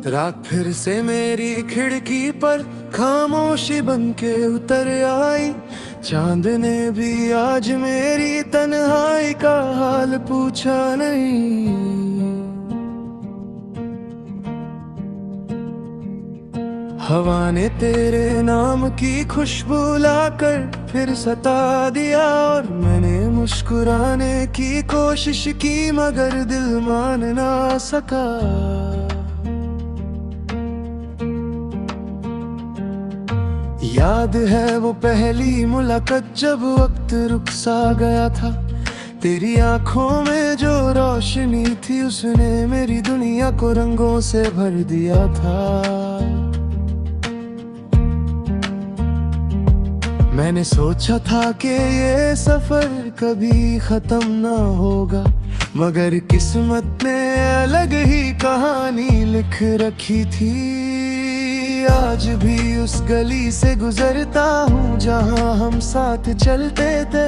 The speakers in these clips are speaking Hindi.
रात फिर से मेरी खिड़की पर खामोशी बनके उतर आई। चांद ने भी आज मेरी तन्हाई का हाल पूछा नहीं। हवा ने तेरे नाम की खुशबू लाकर फिर सता दिया, और मैंने मुस्कुराने की कोशिश की मगर दिल मान ना सका। याद है वो पहली मुलाकात जब वक्त रुक सा गया था। तेरी आंखों में जो रोशनी थी उसने मेरी दुनिया को रंगों से भर दिया था। मैंने सोचा था कि ये सफर कभी खत्म ना होगा, मगर किस्मत ने अलग ही कहानी लिख रखी थी। आज भी उस गली से गुजरता हूँ जहाँ हम साथ चलते थे।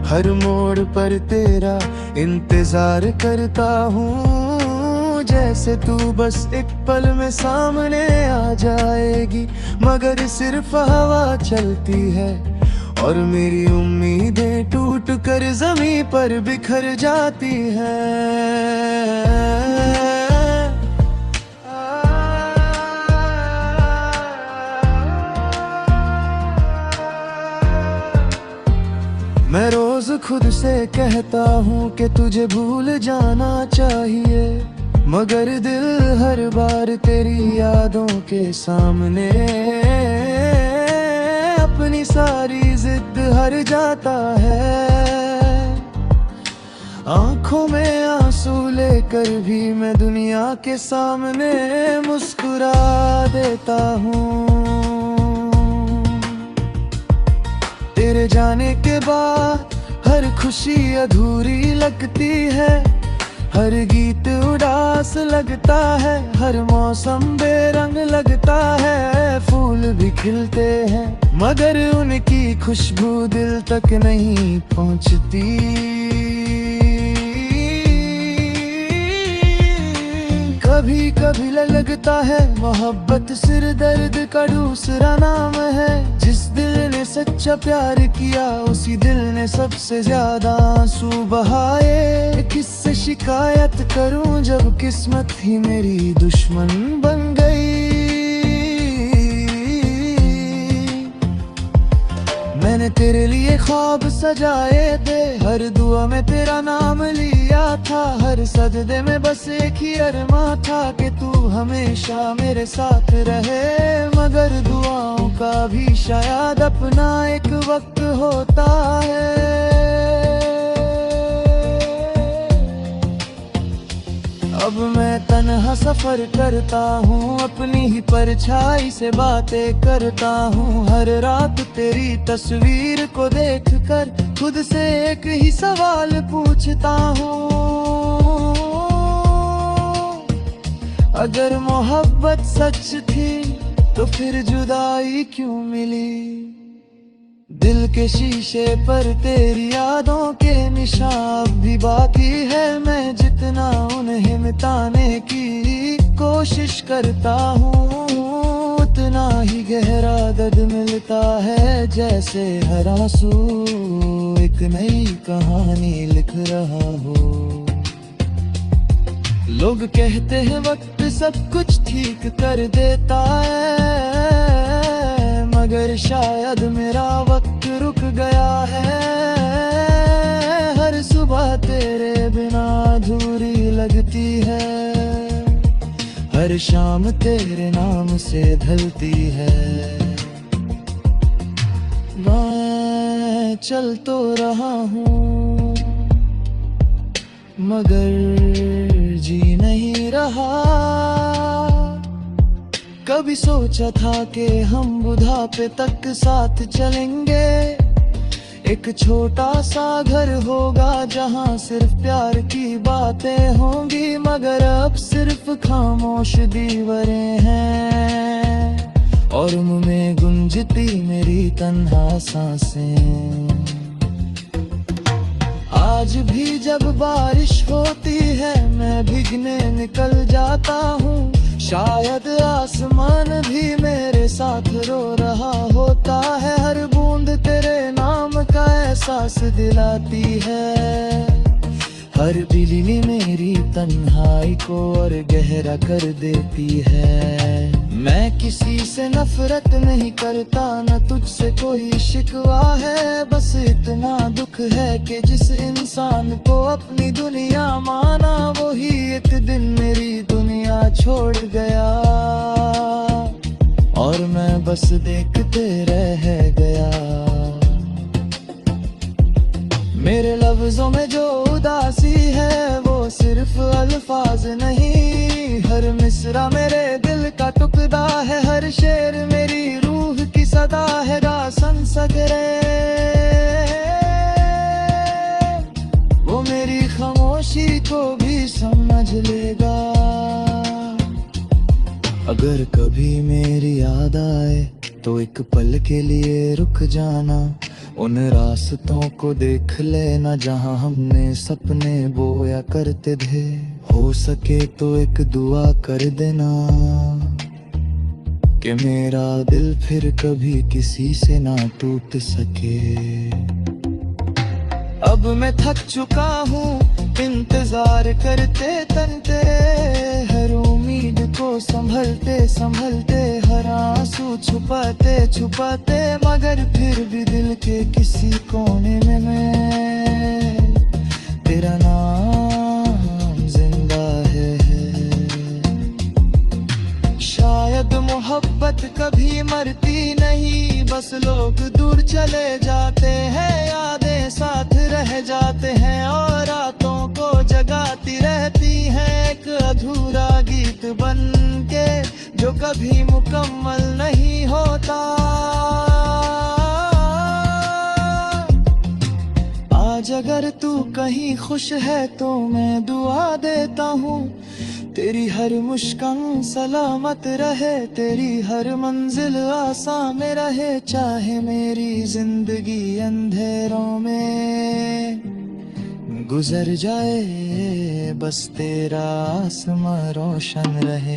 हर मोड़ पर तेरा इंतजार करता हूँ, जैसे तू बस एक पल में सामने आ जाएगी। मगर सिर्फ हवा चलती है और मेरी उम्मीदें टूट कर ज़मीं पर बिखर जाती हैं। मैं रोज खुद से कहता हूँ कि तुझे भूल जाना चाहिए, मगर दिल हर बार तेरी यादों के सामने अपनी सारी जिद हार जाता है। आंखों में आंसू लेकर भी मैं दुनिया के सामने मुस्कुरा देता हूँ। तेरे जाने के बाद हर खुशी अधूरी लगती है, हर गीत उदास लगता है, हर मौसम बेरंग लगता है। फूल भी खिलते हैं मगर उनकी खुशबू दिल तक नहीं पहुंचती। कभी कभी लगता है मोहब्बत सिर दर्द का दूसरा नाम है। जिस दिल ने सच्चा प्यार किया उसी दिल ने सबसे ज्यादा आंसू बहाए। किससे शिकायत करूं जब किस्मत ही मेरी दुश्मन बन गई। मैंने तेरे लिए ख्वाब सजाए थे, हर दुआ में तेरा नाम लिया था। हर सजदे में बस एक ही अरमां था कि तू हमेशा मेरे साथ रहे। मगर दुआओं का भी शायद अपना एक वक्त होता है। अब मैं तन्हा सफर करता हूँ, अपनी ही परछाई से बातें करता हूँ। हर रात तेरी तस्वीर को देखकर खुद से एक ही सवाल पूछता हूँ, अगर मोहब्बत सच थी तो फिर जुदाई क्यों मिली। दिल के शीशे पर तेरी यादों के निशान भी बाकी है। मैं जितना उन्हें मिटाने की कोशिश करता हूँ उतना ही गहरा दर्द मिलता है। जैसे हर आंसू एक नई कहानी लिख रहा हो। लोग कहते हैं वक्त सब कुछ ठीक कर देता है, मगर शायद मेरा वक्त रुक गया है। हर सुबह तेरे बिना अधूरी लगती है, हर शाम तेरे नाम से ढलती है। मैं चल तो रहा हूँ मगर जी नहीं रहा। कभी सोचा था कि हम बुढ़ापे तक साथ चलेंगे। एक छोटा सा घर होगा जहाँ सिर्फ प्यार की बातें होंगी, मगर अब सिर्फ खामोश दीवारें हैं और मुँह में गुंजती मेरी तन्हा सांसें। आज भी जब बारिश होती है मैं भीगने निकल जाता हूँ। शायद आसमान भी मेरे साथ रो रहा होता है। हर बूंद तेरे नाम का एहसास दिलाती है। हर बिजली मेरी तन्हाई को और गहरा कर देती है। मैं किसी से नफरत नहीं करता, न तुझसे कोई शिकवा है। बस इतना दुख है कि जिस इंसान को अपनी दुनिया माना वही एक दिन मेरी दुनिया छोड़ गया। और मैं बस देखते रह गया। मेरे लफ्जों में जो उदासी है वो सिर्फ अल्फाज नहीं। हर मिसरा मेरे दिल का टुकड़ा है। हर शेर मेरी रूह की सदा है। रासन सगरे वो मेरी खामोशी को भी समझ लेगा। अगर कभी मेरी याद आए तो एक पल के लिए रुक जाना। उन रास्तों को देख लेना जहां हमने सपने बोया करते थे। हो सके तो एक दुआ कर देना कि मेरा दिल फिर कभी किसी से ना टूट सके। अब मैं थक चुका हूँ इंतजार करते तन तेरे। हर उम्मीद को संभलते संभलते हर आंसू छुपाते छुपाते मगर फिर भी दिल के किसी कोने में मैं तेरा नाम जिंदा है। शायद मोहब्बत कभी मरती नहीं, बस लोग दूर चले जाते हैं। यादें साथ रह जाते हैं और रातों को जगाती रहती हैं। एक अधूरा गीत बन के जो कभी मुकम्मल नहीं होता। आज अगर तू कहीं खुश है तो मैं दुआ देता हूँ। तेरी हर मुस्कान सलामत रहे, तेरी हर मंजिल आसान में रहे। चाहे मेरी जिंदगी अंधेरों में गुजर जाए बस तेरा आसमां रोशन रहे।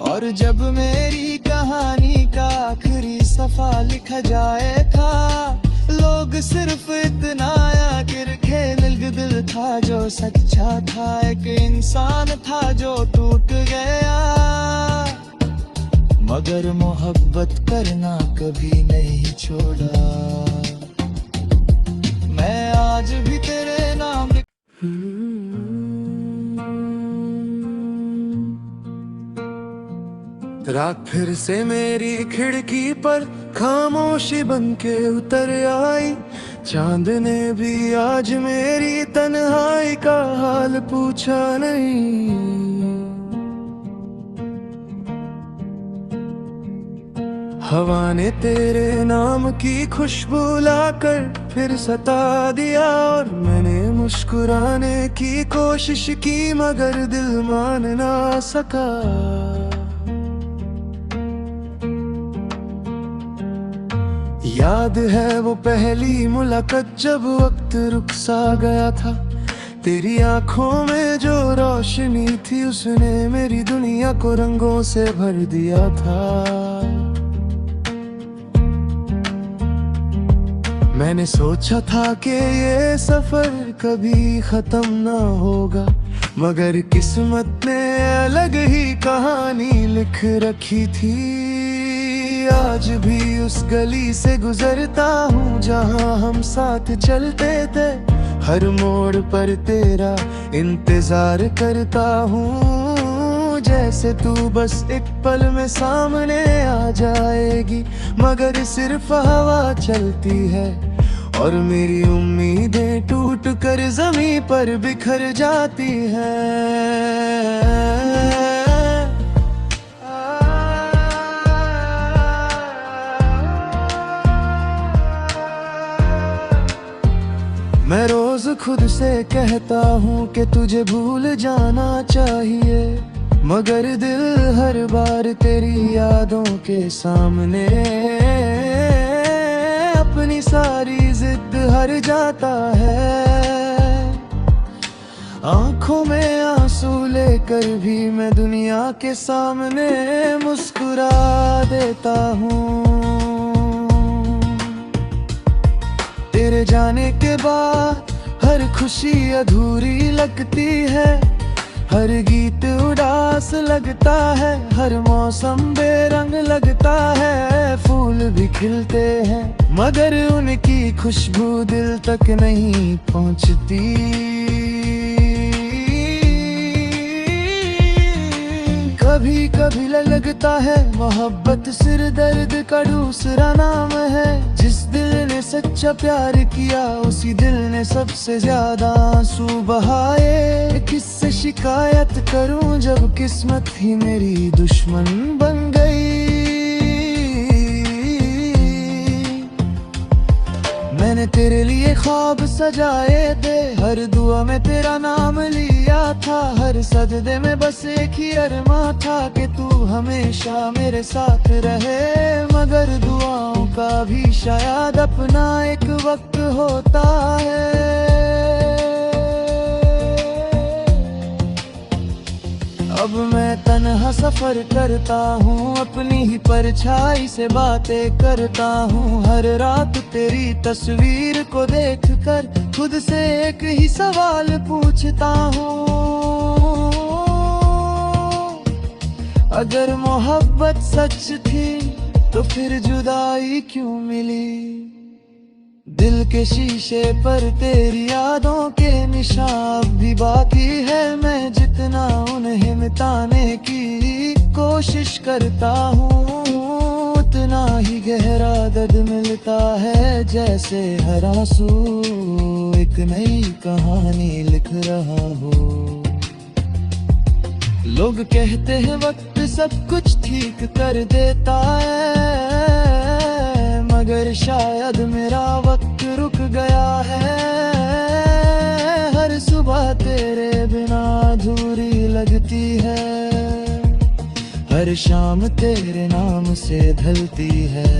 और जब मेरी कहानी का आखिरी सफा लिखा जाएगा लोग सिर्फ इतना याद खेल दिल था जो सच्चा था। एक इंसान था जो टूट गया मगर मोहब्बत करना कभी नहीं छोड़ा। मैं आज भी तेरे नाम रात फिर से मेरी खिड़की पर खामोशी बनके उतर आई। चांद ने भी आज मेरी तन्हाई का हाल पूछा नहीं। हवा ने तेरे नाम की खुशबू लाकर फिर सता दिया। और मैंने मुस्कुराने की कोशिश की मगर दिल मान ना सका। याद है वो पहली मुलाकात जब वक्त रुक सा गया था। तेरी आंखों में जो रोशनी थी उसने मेरी दुनिया को रंगों से भर दिया था। मैंने सोचा था कि ये सफर कभी खत्म ना होगा मगर किस्मत ने अलग ही कहानी लिख रखी थी। आज भी उस गली से गुजरता हूँ जहाँ हम साथ चलते थे। हर मोड़ पर तेरा इंतजार करता हूँ। जैसे तू बस एक पल में सामने आ जाएगी मगर सिर्फ हवा चलती है और मेरी उम्मीदें टूट कर ज़मीं पर बिखर जाती हैं। मैं रोज खुद से कहता हूँ कि तुझे भूल जाना चाहिए मगर दिल हर बार तेरी यादों के सामने अपनी सारी जिद हार जाता है। आंखों में आंसू लेकर भी मैं दुनिया के सामने मुस्कुरा देता हूँ। तेरे जाने के बाद हर खुशी अधूरी लगती है, हर गीत उदास लगता है, हर मौसम बेरंग लगता है। फूल भी खिलते हैं मगर उनकी खुशबू दिल तक नहीं पहुंचती। कभी कभी लगता है मोहब्बत सिर दर्द का दूसरा नाम है। जिस दिल ने सच्चा प्यार किया उसी दिल ने सबसे ज्यादा आंसू बहाए। किससे शिकायत करूं जब किस्मत ही मेरी दुश्मन बन गई। मैंने तेरे लिए ख्वाब सजाए थे, हर दुआ में तेरा नाम लिया था, हर सजदे में बस एक ही अरमां था कि तू हमेशा मेरे साथ रहे। मगर दुआओं का भी शायद अपना एक वक्त होता है। अब मैं तन्हा सफर करता हूँ, अपनी ही परछाई से बातें करता हूँ। हर रात तेरी तस्वीर को देखकर खुद से एक ही सवाल पूछता हूँ, अगर मोहब्बत सच थी तो फिर जुदाई क्यों मिली। दिल के शीशे पर तेरी यादों के निशान भी बाकी है। मैं जितना उन्हें मिटाने की कोशिश करता हूँ उतना ही गहरा दर्द मिलता है। जैसे हर आंसू एक नई कहानी लिख रहा हो। लोग कहते हैं वक्त सब कुछ ठीक कर देता है, मगर शायद मेरा वक्त रुक गया है। हर सुबह तेरे बिना अधूरी लगती है, हर शाम तेरे नाम से ढलती है।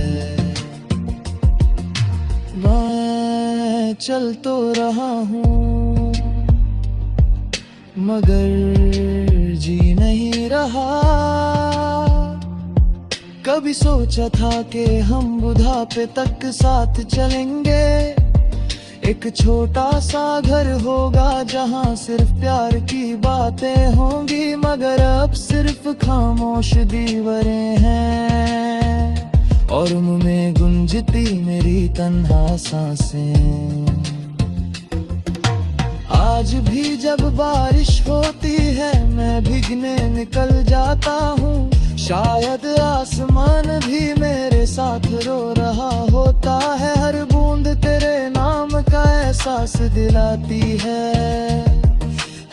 मैं चल तो रहा हूँ मगर जी नहीं रहा। कभी सोचा था कि हम बुढ़ापे तक साथ चलेंगे, एक छोटा सा घर होगा जहाँ सिर्फ प्यार की बातें होंगी। मगर अब सिर्फ खामोश दीवारें हैं और मुँह में गुंजती मेरी तन्हा सांसें। आज भी जब बारिश होती है मैं भीगने निकल जाता हूँ। शायद आसमान भी मेरे साथ रो रहा होता है। हर बूंद तेरे नाम का एहसास दिलाती है,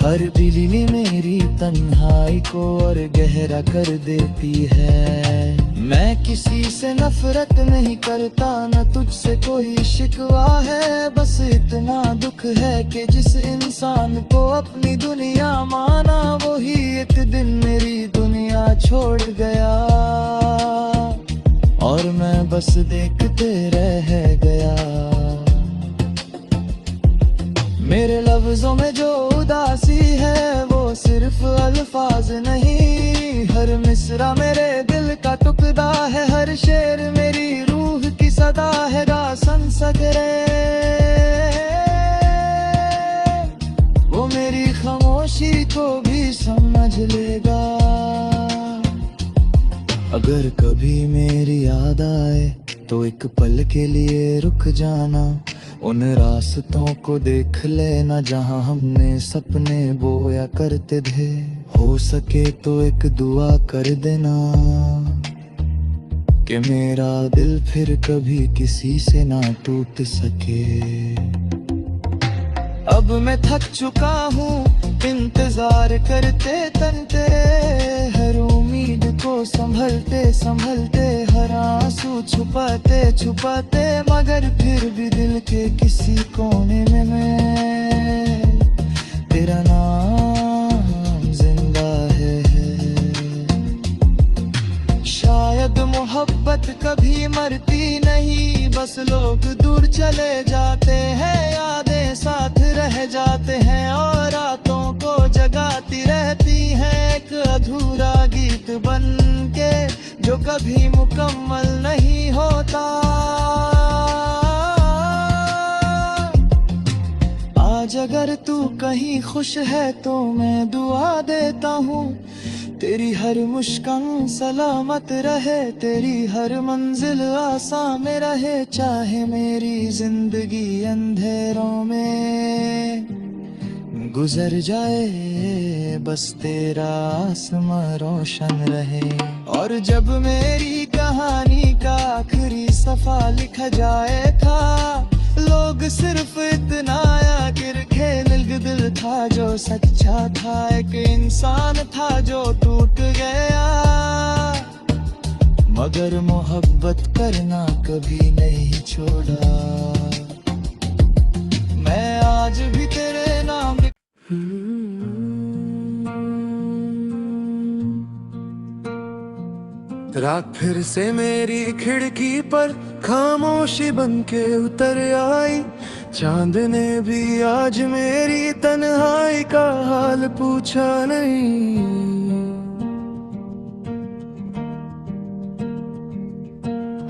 हर बिजली मेरी तन्हाई को और गहरा कर देती है। मैं किसी से नफरत नहीं करता, न तुझसे कोई शिकवा है। बस इतना दुख है कि जिस इंसान को अपनी दुनिया माना वही एक दिन मेरी दुनिया छोड़ गया और मैं बस देखते रह गया। मेरे लफ्जों में जो उदासी है वो सिर्फ अल्फाज नहीं, हर मिसरा मेरे दिल का टुकड़ा है, हर शेर मेरी रूह की सदा है। दासन सकरे वो मेरी खामोशी को भी समझ लेगा। अगर कभी मेरी याद आए तो एक पल के लिए रुक जाना, उन रास्तों को देख लेना जहां हमने सपने बोया करते थे। हो सके तो एक दुआ कर देना कि मेरा दिल फिर कभी किसी से ना टूट सके। अब मैं थक चुका हूँ इंतजार करते तन तेरे, हर उम्मीद को संभलते संभलते, हर आंसू छुपाते छुपाते। मगर फिर भी दिल के किसी कोने में मैं तेरा नाम जिंदा है। शायद मोहब्बत कभी मरती नहीं, बस लोग दूर चले जाते हैं, यादें साथ रह जाते हैं और रातों को जगाती रहती हैं एक अधूरा गीत बन के, जो कभी मुकम्मल नहीं होता। आज अगर तू कहीं खुश है तो मैं दुआ देता हूँ, तेरी हर मुस्कान सलामत रहे, तेरी हर मंजिल आसान में रहे। चाहे मेरी जिंदगी अंधेरों में गुजर जाए, बस तेरा आसमां रोशन रहे। और जब मेरी कहानी का आखिरी सफा लिखा जाए था, लोग सिर्फ इतना आखिर खेल दिल था जो सच्चा था, एक इंसान था जो टूट गया, मगर मोहब्बत करना कभी नहीं छोड़ा। मैं आज भी तेरे नाम रात फिर से मेरी खिड़की पर खामोशी बन के उतर आई। चांद ने भी आज मेरी तन्हाई का हाल पूछा नहीं।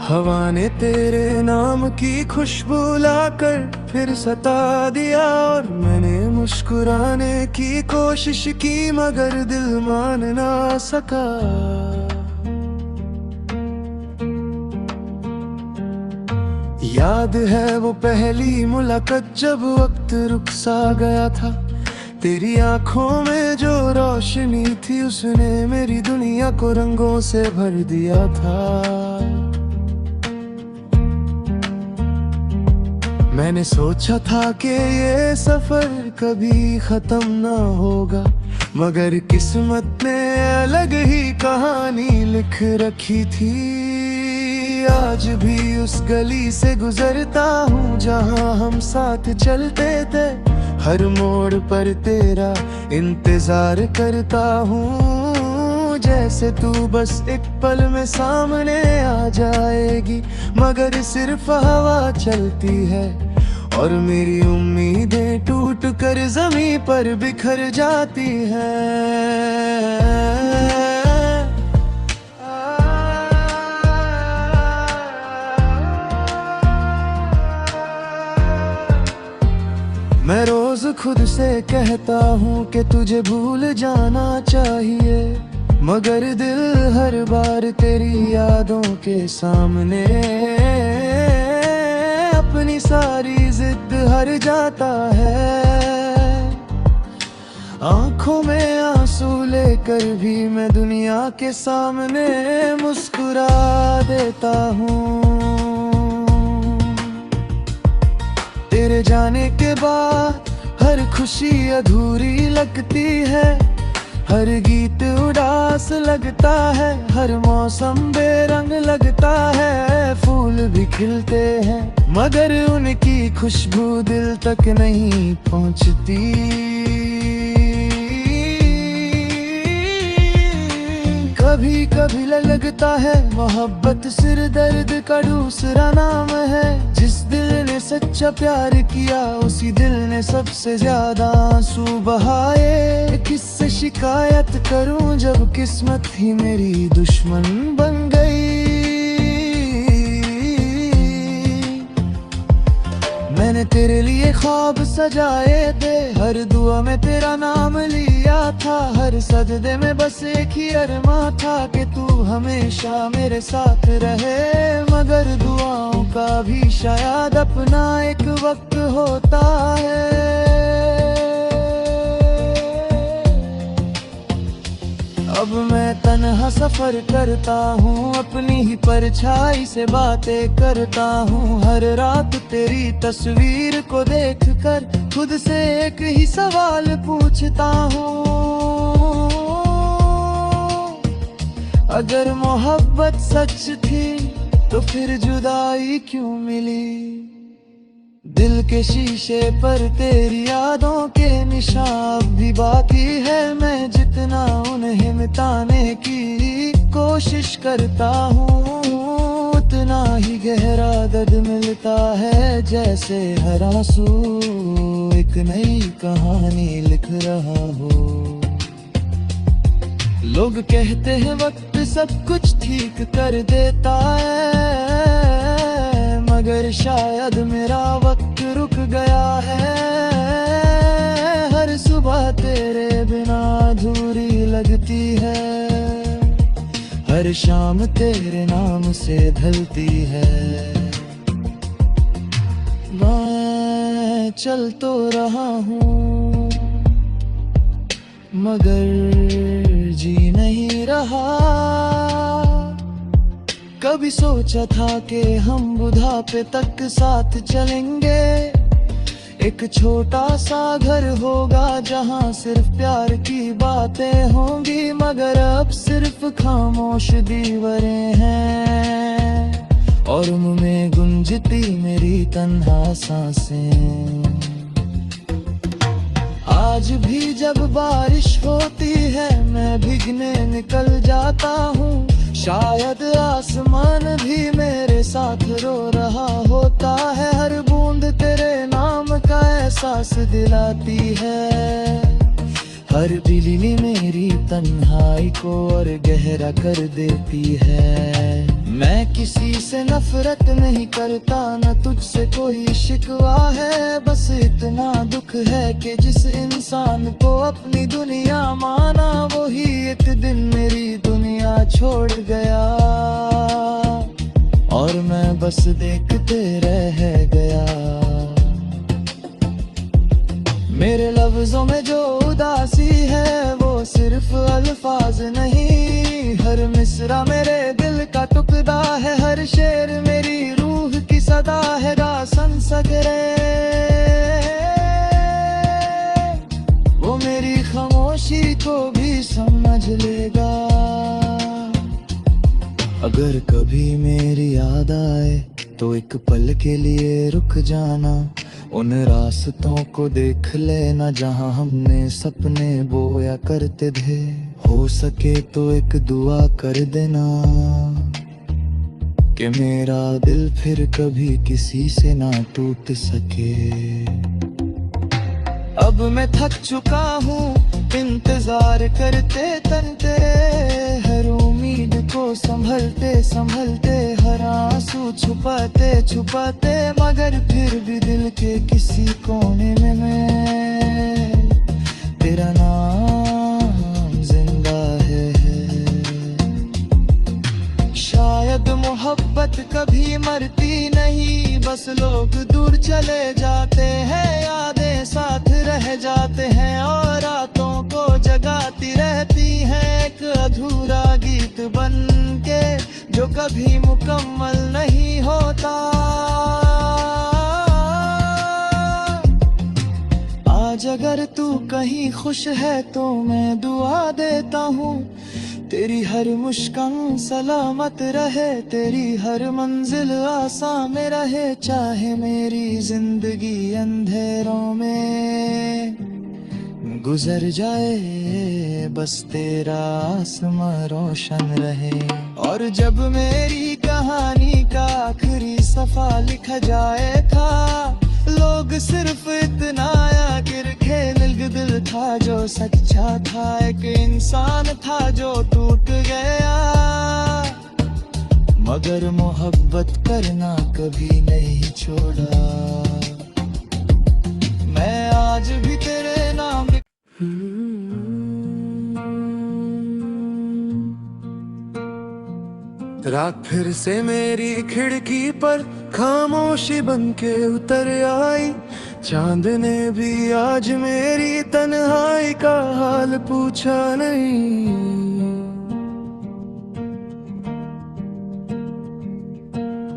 हवा ने तेरे नाम की खुशबू लाकर फिर सता दिया, और मैंने मुस्कुराने की कोशिश की मगर दिल मान ना सका। याद है वो पहली मुलाकात जब वक्त रुक सा गया था, तेरी आंखों में जो रोशनी थी उसने मेरी दुनिया को रंगों से भर दिया था। मैंने सोचा था कि ये सफर कभी खत्म ना होगा, मगर किस्मत ने अलग ही कहानी लिख रखी थी। आज भी उस गली से गुजरता हूँ जहाँ हम साथ चलते थे, हर मोड़ पर तेरा इंतजार करता हूँ। जैसे तू बस एक पल में सामने आ जाएगी, मगर सिर्फ हवा चलती है और मेरी उम्मीदें टूट कर ज़मीं पर बिखर जाती हैं। मैं रोज खुद से कहता हूँ कि तुझे भूल जाना चाहिए, मगर दिल हर बार तेरी यादों के सामने अपनी सारी जिद हार जाता है। आंखों में आंसू लेकर भी मैं दुनिया के सामने मुस्कुरा देता हूँ। तेरे जाने के बाद हर खुशी अधूरी लगती है, हर गीत उदास लगता है, हर मौसम बेरंग लगता है। फूल भी खिलते हैं मगर उनकी खुशबू दिल तक नहीं पहुंचती। कभी कभी लगता है मोहब्बत सिर दर्द का दूसरा नाम है। जिस दिल ने सच्चा प्यार किया उसी दिल ने सबसे ज्यादा आंसू बहाए। किससे शिकायत करूं जब किस्मत ही मेरी दुश्मन बन गई। मैंने तेरे लिए ख्वाब सजाए थे, हर दुआ में तेरा नाम लिया था, हर सजदे में बस एक ही अरमां था कि तू हमेशा मेरे साथ रहे। मगर दुआओं का भी शायद अपना एक वक्त होता है। अब मैं तन्हा सफर करता हूँ, अपनी ही परछाई से बातें करता हूँ। हर रात तेरी तस्वीर को देखकर खुद से एक ही सवाल पूछता हूँ, अगर मोहब्बत सच थी तो फिर जुदाई क्यों मिली। दिल के शीशे पर तेरी यादों के निशान भी बाकी है। मैं जितना उन्हें मिटाने की कोशिश करता हूँ उतना उतना ही गहरा दर्द मिलता है, जैसे हर आंसू एक नई कहानी लिख रहा हो। लोग कहते हैं वक्त सब कुछ ठीक कर देता है, मगर शायद मेरा वक्त रुक गया है। हर सुबह तेरे बिना अधूरी लगती है, हर शाम तेरे नाम से ढलती है। मैं चल तो रहा हूँ मगर जी नहीं रहा। कभी सोचा था कि हम बुढ़ापे तक साथ चलेंगे, एक छोटा सा घर होगा जहाँ सिर्फ प्यार की बातें होंगी, मगर अब सिर्फ खामोश दीवारें हैं और मुँह में गुंजती मेरी तन्हा सांसें। आज भी जब बारिश होती है मैं भीगने निकल जाता हूँ, शायद आसमान भी मेरे साथ रो रहा होता है। हर बूंद तेरे नाम का एहसास दिलाती है, हर बिजली मेरी तन्हाई को और गहरा कर देती है। मैं किसी से नफरत नहीं करता, न तुझसे कोई शिकवा है, बस इतना दुख है कि जिस इंसान को अपनी दुनिया माना वही एक दिन मेरी दुनिया छोड़ गया और मैं बस देखते रह गया। मेरे लफ्जों में जो उदासी है वो सिर्फ अल्फाज नहीं, हर मिसरा मेरे दिल का टुकड़ा है, हर शेर मेरी रूह की सदा है। रासन सकरे वो मेरी खामोशी को भी समझ लेगा। अगर कभी मेरी याद आए तो एक पल के लिए रुक जाना, उन रास्तों को देख लेना जहां हमने सपने बोया करते थे। हो सके तो एक दुआ कर देना कि मेरा दिल फिर कभी किसी से ना टूट सके। अब मैं थक चुका हूँ इंतजार करते तन तेरे, हर उम्मीद को संभलते संभलते, हर आंसू छुपाते छुपाते, मगर फिर भी दिल के किसी कोने में मैं तेरा नाम जिंदा है। शायद मोहब्बत कभी मरती नहीं, बस लोग दूर चले जाते हैं, यादें साथ रह जाते हैं और रातों को जगाती रहती हैं, एक अधूरा गीत बन के जो कभी मुकम्मल नहीं होता। आज अगर तू कहीं खुश है तो मैं दुआ देता हूँ, तेरी हर मुस्कान सलामत रहे, तेरी हर मंजिल आसान में रहे, चाहे मेरी जिंदगी अंधेरों में गुजर जाए, बस तेरा आसमां रोशन रहे। और जब मेरी कहानी का आखिरी सफा लिखा जाए था, लोग सिर्फ इतना आखिर खेल दिल था जो सच्चा था, एक इंसान था जो टूट गया, मगर मोहब्बत करना कभी नहीं छोड़ा। मैं आज भी तेरे नाम रात फिर से मेरी खिड़की पर खामोशी बनके उतर आई, चांद ने भी आज मेरी तन्हाई का हाल पूछा नहीं।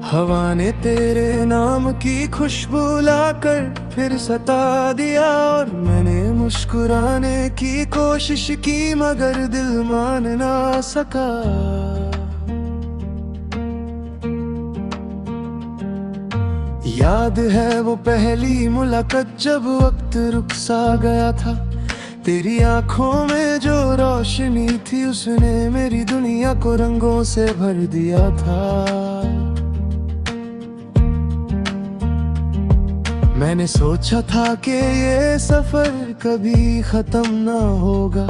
हवा ने तेरे नाम की खुशबू लाकर फिर सता दिया और मैंने मुस्कुराने की कोशिश की मगर दिल मान ना सका। याद है वो पहली मुलाकात जब वक्त रुक सा गया था, तेरी आंखों में जो रोशनी थी उसने मेरी दुनिया को रंगों से भर दिया था। मैंने सोचा था कि ये सफर कभी खत्म ना होगा,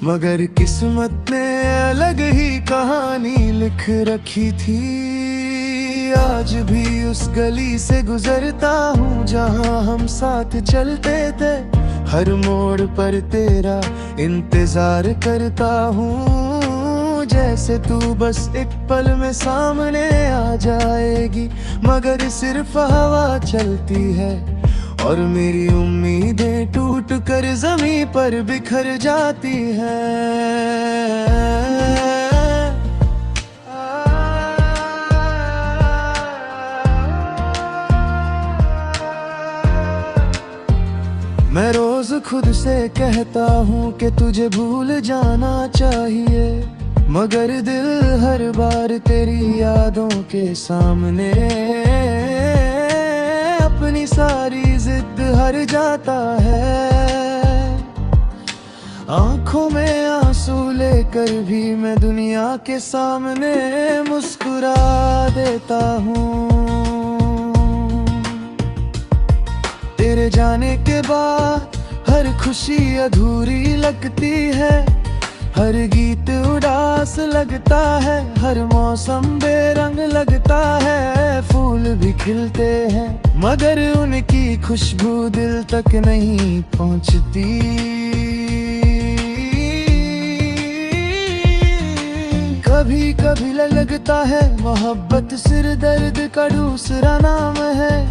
मगर किस्मत ने अलग ही कहानी लिख रखी थी। आज भी उस गली से गुजरता हूँ जहाँ हम साथ चलते थे, हर मोड़ पर तेरा इंतजार करता हूँ। जैसे तू बस एक पल में सामने आ जाएगी, मगर सिर्फ हवा चलती है और मेरी उम्मीदें टूट कर जमीन पर बिखर जाती हैं। मैं रोज खुद से कहता हूँ कि तुझे भूल जाना चाहिए, मगर दिल हर बार तेरी यादों के सामने अपनी सारी जिद हार जाता है। आंखों में आंसू लेकर भी मैं दुनिया के सामने मुस्कुरा देता हूँ। तेरे जाने के बाद हर खुशी अधूरी लगती है, हर गीत उदास लगता है, हर मौसम बेरंग लगता है। फूल भी खिलते हैं मगर उनकी खुशबू दिल तक नहीं पहुंचती। कभी कभी लगता है मोहब्बत सिर दर्द का दूसरा नाम है।